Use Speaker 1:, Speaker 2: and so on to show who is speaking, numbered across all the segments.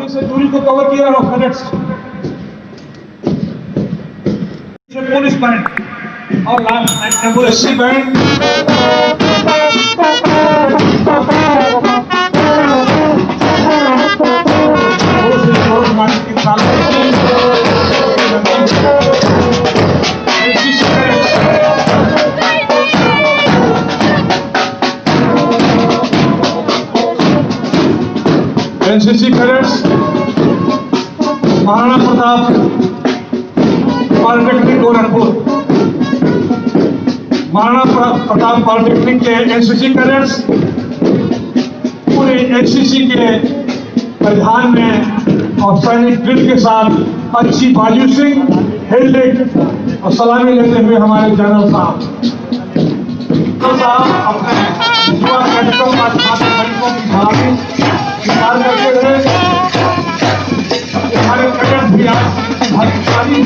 Speaker 1: पानी से दूरी को कवर किया और कैडेट्स पुलिस बैंड और लास्ट एम्बुलेंसी band NCC cadets Maharana Pratap polytechnic Gorakhpur, Maharana Pratap polytechnic के एनसीसी कैडेट्स पूरे एनसीसी के परिधान में और सैनिक ड्रिल के साथ अच्छी बाजू सिंह हेल्मेट और सलामी लेते हुए हमारे जनरल साहब अपने युवा कैडेटों का सैनिकों की सलामी स्वीकार करते हुए हमारे कैडेट भी आज भाग्यशाली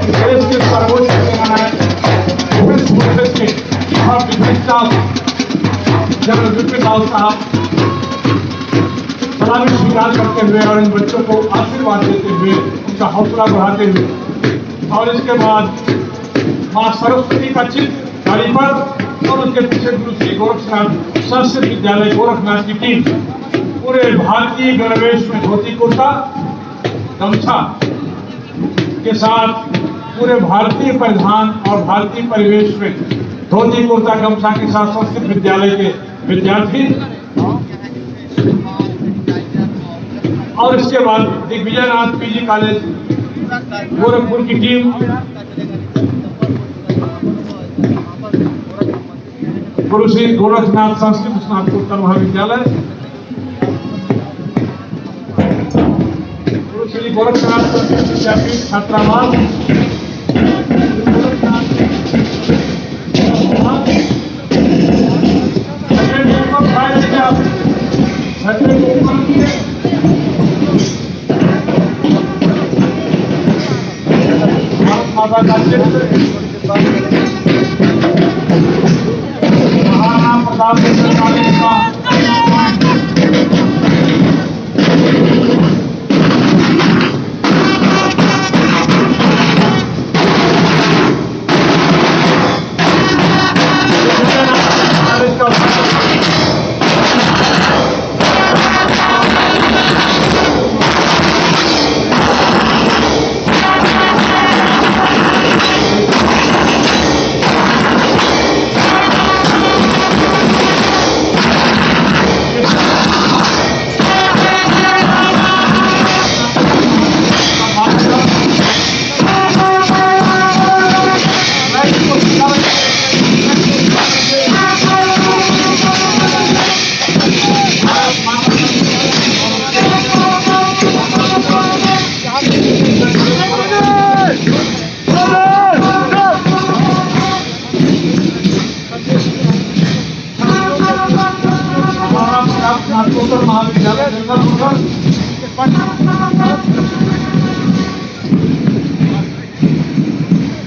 Speaker 1: देश के सर्वोच्च सेनाएं के जनरल बिपिन रावत साहब सलामी स्वीकार करते हुए और इन बच्चों को आशीर्वाद देते हुए उनका हौसला बढ़ाते हुए और इसके बाद मां सरस्वती का चित्र गाड़ी पर और उसके पीछे गुरु श्री गोरखनाथ संस्कृत विद्यालय गोरखनाथ की टीम पूरे भारतीय गणवेश में धोती कुर्ता गमछा के साथ पूरे भारतीय परिधान और भारतीय परिवेश में धोती कुर्ता गमछा के साथ संस्कृत विद्यालय के विद्यार्थी और इसके बाद दिग्विजयनाथ पीजी कॉलेज गोरखपुर की टीम गुरु श्री गोरखनाथ संस्कृत स्नातकोत्तर महाविद्यालय गुरु श्री गोरखनाथ संस्कृत विद्यापीठ छात्रावास माता का चित्र महाराणा प्रताप कॉलेज का स्नातकोत्तर महाविद्यालय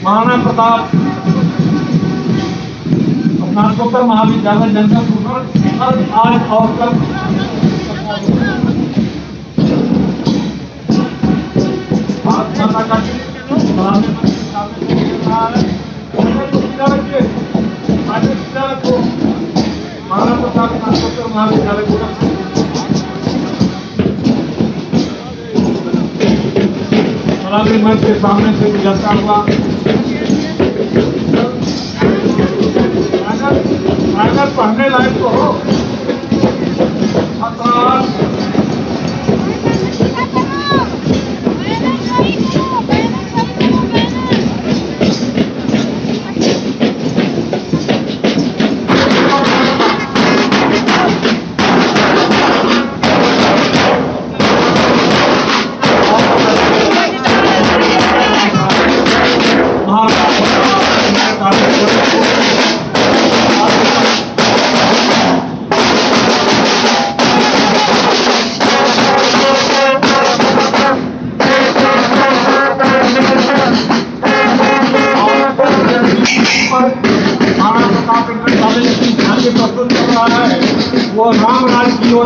Speaker 1: महाराणा प्रताप स्नातकोत्तर महाविद्यालय जनरल आज और कल महाराणा प्रताप स्नातकोत्तर महाविद्यालय सलामी मंच के सामने से गुजरता हुआ अगर पढ़ने लायक तो हो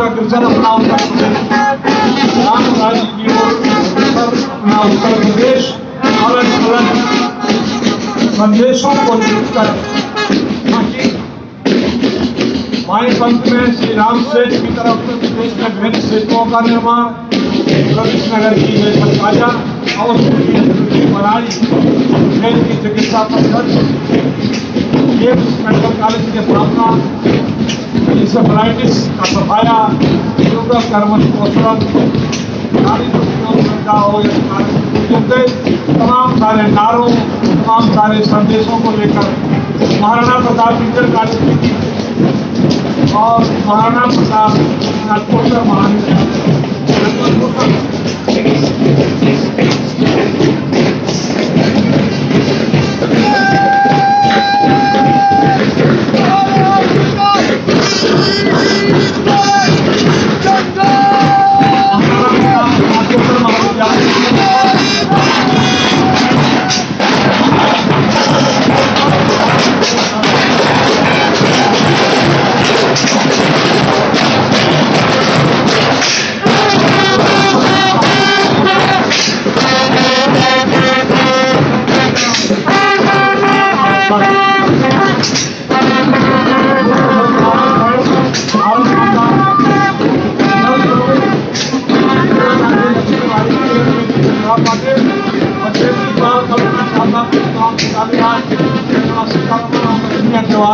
Speaker 1: ओर अग्रसर अपना उत्तर प्रदेश, राम राज्य की ओर अग्रसर अपना उत्तर प्रदेश अलग अलग संदेशों को लिखकर माई पंथ में श्री राम सेतु की तरफ उत्तर प्रदेश में विभिन्न सेतुओं का निर्माण, रवीश नगर की ताजा और बनाई ट्रेन की चिकित्सा पद्धति, मेडिकल कॉलेज के स्थापना, इंसेफेलाइटिस का सफाया, शुगर कर्म पोषण, नारी सुविधा हो तमाम सारे नारों, तमाम सारे संदेशों को लेकर महाराणा प्रताप इंटर कॉलेज और महाराणा प्रताप नागपुर महाविद्यालय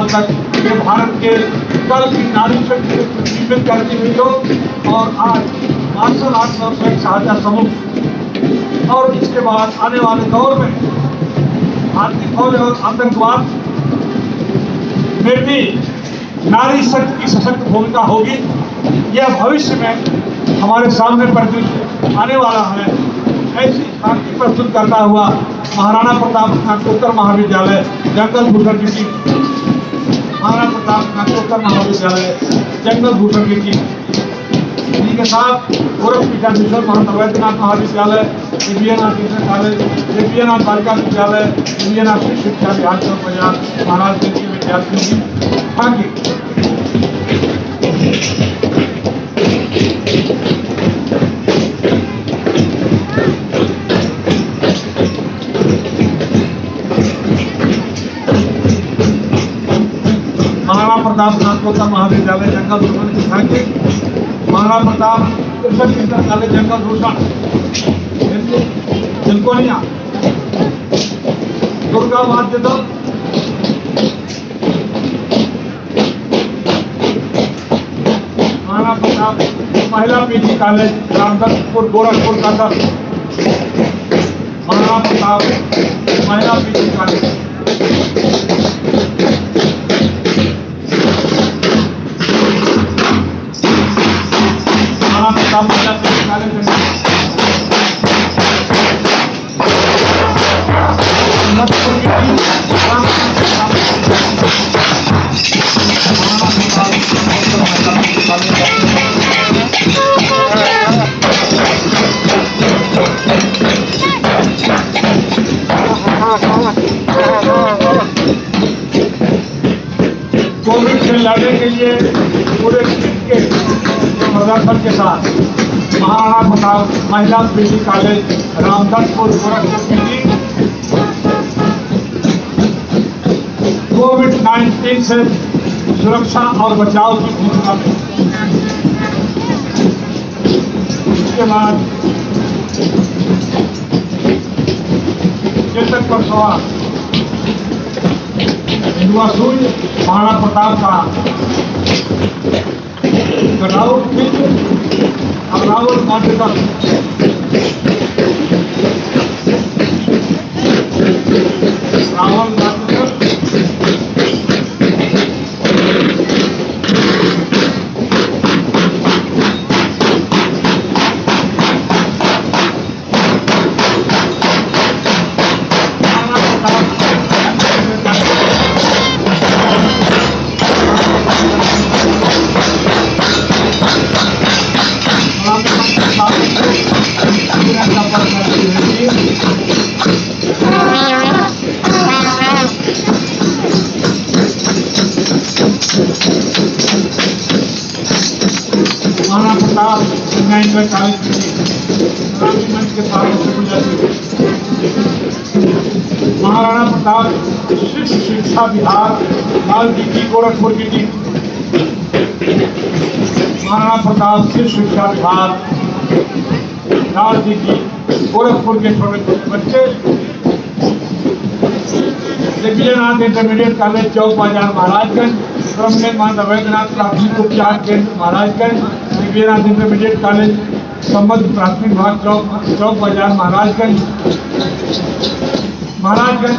Speaker 1: तक ये भारत के कल की नारी शक्ति को प्रतिबिंबित करती हुई हो और आज मार्शल आर्ट्स और स्वयं सहायता समूह और इसके बाद आने वाले दौर में भारतीय फौज और आतंकवाद में भी नारी शक्ति की सशक्त भूमिका होगी। यह भविष्य में हमारे सामने परिदृश्य आने वाला है। ऐसी शांति प्रस्तुत करता हुआ महाराणा प्रताप स्नातकोत्तर महाविद्यालय जंगल भूषण की टीम, महाराणा प्रताप स्नातकोत्तर महाविद्यालय जंगल भूषण की टीम, इन्हीं के साथ गोरखपीठा मिशन महंत वैद्यनाथ महाविद्यालय, एबीएनआर टीचर कॉलेज, एबीएनआर बालिका विद्यालय, एबीएनआर शिक्षा विभाग पंजाब महाराज के विद्यार्थी की भाग्य महाराणा प्रताप स्नातकोत्तर महाविद्यालय जंगल भूषण की भाग्य, महाराणा प्रताप इंटर कॉलेज जंगल भूषण चिलकोनिया, दुर्गा वाद्य दल, महाराणा प्रताप महिला पीजी कॉलेज रामदत्तपुर गोरखपुर का दल, महाराणा प्रताप महिला पीजी कॉलेज, कोविड से लड़ने के लिए पूरे के प्रदर्शन के साथ महाराणा प्रताप महिला पीजी कॉलेज रामदत्तपुर गोरखपुर की टीम कोविड-19 से सुरक्षा और बचाव की भूमिका में। इसके बाद चेतक पर सवार युवा सूर्य महाराणा प्रताप का कटाउट रावल नाट्यदल रावल नाट्यदल कन्या इंटर कॉलेज सलामी मंच के सामने से गुजरती महाराणा प्रताप शिशु शिक्षा विहार लाल जी की गोरखपुर की टीम। महाराणा प्रताप शिशु शिक्षा विहार लाल जी की गोरखपुर के छोटे छोटे बच्चे दिव्यनाथ इंटरमीडिएट कॉलेज चौक बाजार महाराजगंज, ब्रह्मलिंग माता वैद्यनाथ प्राथमिक उपचार केंद्र महाराजगंज, दिव्यनाथ इंटरमीडिएट कॉलेज संबद्ध प्राथमिक विभाग चौक बाजार महाराजगंज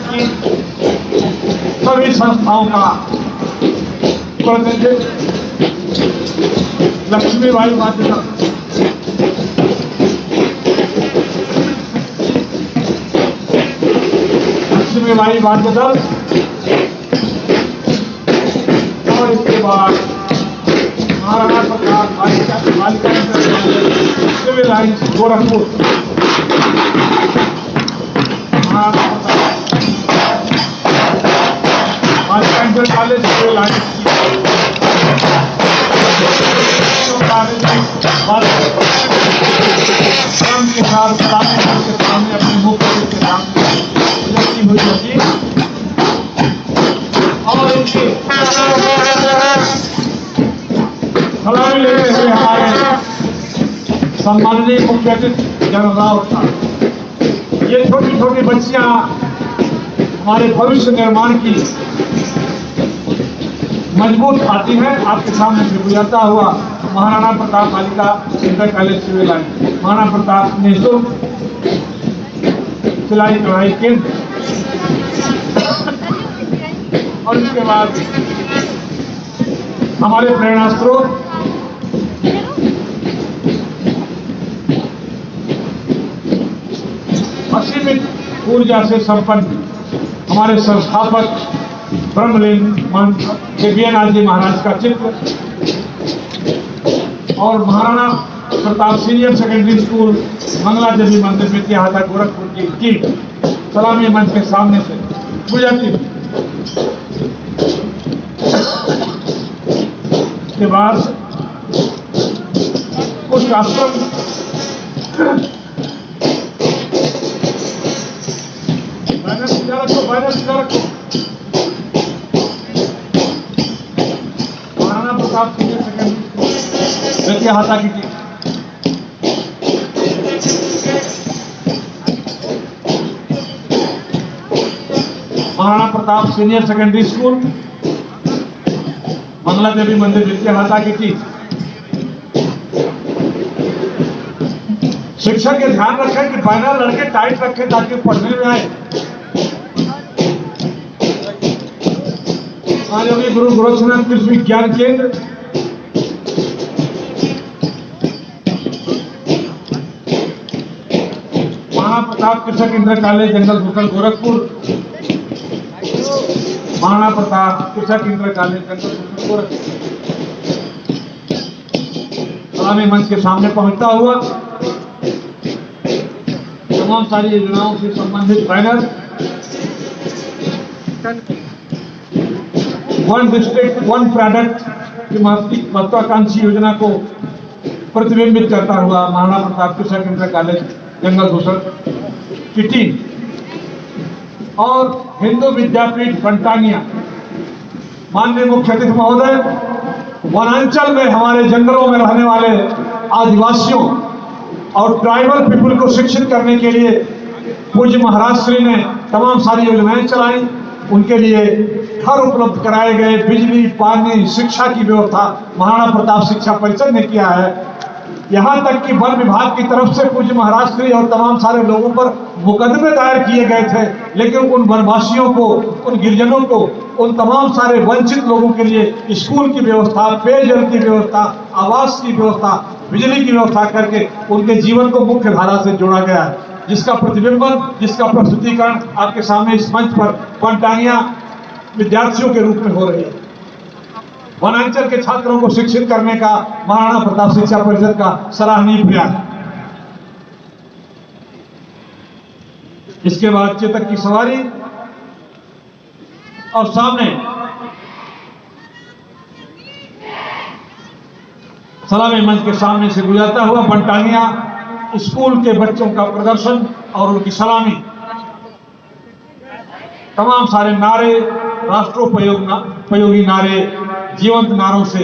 Speaker 1: की सभी संस्थाओं का प्रतिनिधित्व लक्ष्मीबाई माध्यम लक्ष्मीबाई वाद्य दल और इसके बाद महाराणा प्रताप बालिका civil lines Gorakhpur, Maharana Pratap Balika inter college civil lines के साथ के सामने अपने मुख्य के सामने हुई होगी और इनकी सलामी लेते हुए हमारे सम्माननीय मुख्य अतिथि जनरल साहब, ये छोटी छोटी बच्चियां हमारे भविष्य निर्माण की मजबूत आती हैं। आपके सामने से गुजरता हुआ Maharana Pratap Balika inter college civil line, Maharana Pratap निःशुल्क सिलाई कढ़ाई केंद्र और इसके बाद हमारे प्रेरणा स्रोत असीमित ऊर्जा से संपन्न हमारे संस्थापक ब्रह्मलीन दिव्यनाथ जी महाराज का चित्र और Maharana Pratap senior secondary school Mangla Devi Mandir Vidyahata Gorakhpur की टीम सलामी मंच के सामने से गुजरती के बाद कुछ आश्रम Maharana Pratap senior secondary school Vidyahata की team Maharana Pratap senior secondary school Mangla Devi Mandir Vidyahata की टीम। शिक्षक ये ध्यान रखें कि बैनर लड़के टाइट रखें ताकि पढ़ने में आए। आज अभी गुरु गोरक्षनाथ कृषि विज्ञान केंद्र महाराणा प्रताप कृषक इंटर कॉलेज जंगल भूखल गोरखपुर, महाराणा प्रताप कृषक इंटर कॉलेज जंगल भूखल गोरखपुर सलामी मंच के सामने पहुंचता हुआ तमाम सारी योजनाओं से संबंधित banner one district one product की महत्वाकांक्षी योजना को प्रतिबिंबित करता हुआ महाराणा प्रताप कृषक इंटर कॉलेज जंगल भूषण की टीम और हिंदू विद्यापीठ फंटानिया। माननीय मुख्य अतिथि महोदय, वनांचल में हमारे जंगलों में रहने वाले आदिवासियों और ट्राइबल पीपुल को शिक्षित करने के लिए पूज्य महाराज श्री ने तमाम सारी योजनाएं चलाई। उनके लिए घर उपलब्ध कराए गए, बिजली, पानी, शिक्षा की व्यवस्था महाराणा प्रताप शिक्षा परिषद ने किया है। यहाँ तक कि वन विभाग की तरफ से पूज्य महाराज श्री और तमाम सारे लोगों पर मुकदमे दायर किए गए थे, लेकिन उन वनवासियों को, उन गिरिजनों को, उन तमाम सारे वंचित लोगों के लिए स्कूल की व्यवस्था, पेयजल की व्यवस्था, आवास की व्यवस्था, बिजली की व्यवस्था करके उनके जीवन को मुख्य धारा से जोड़ा गया है, जिसका प्रतिबिंबन, जिसका प्रस्तुतिकरण आपके सामने इस मंच पर फंटानिया विद्यार्थियों के रूप में हो रही है। वनांचल के छात्रों को शिक्षित करने का महाराणा प्रताप शिक्षा परिषद का सराहनीय प्रयास। इसके बाद चेतक की सवारी और सामने सलामी मंच के सामने से गुजरता हुआ बंटालियां स्कूल के बच्चों का प्रदर्शन और उनकी सलामी, तमाम सारे नारे, राष्ट्रोपयोगी नारे, जीवंत नारों से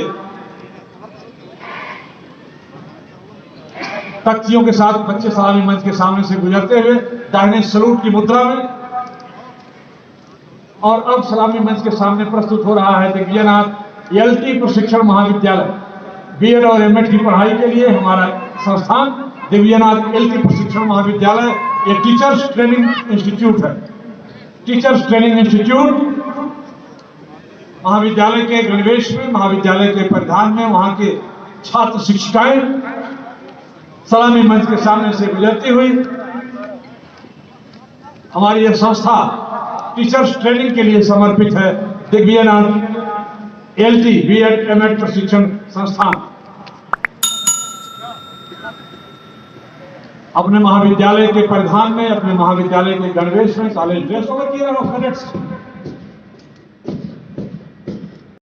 Speaker 1: तख्तियों के साथ बच्चे सलामी मंच के सामने से गुजरते हुए दाहिने सलूट की मुद्रा में। और अब सलामी मंच के सामने प्रस्तुत हो रहा है दिव्यनाथ एलटी प्रशिक्षण महाविद्यालय। बीएड और एमएड की पढ़ाई के लिए हमारा संस्थान दिव्यनाथ एलटी प्रशिक्षण महाविद्यालय ये टीचर्स ट्रेनिंग इंस्टीट्यूट है। टीचर्स ट्रेनिंग इंस्टीट्यूट महाविद्यालय के गणवेश में, महाविद्यालय के परिधान में वहां के छात्र शिक्षिकाएं सलामी मंच के सामने से गुजरती हुई हमारी यह संस्था टीचर्स ट्रेनिंग के लिए समर्पित है। दिव्यनाथ एलटी बीएड एमएड प्रशिक्षण संस्थान अपने महाविद्यालय के परिधान में, अपने महाविद्यालय के गणवेश में, कॉलेज ड्रेस वगैरह किए कैडेट्स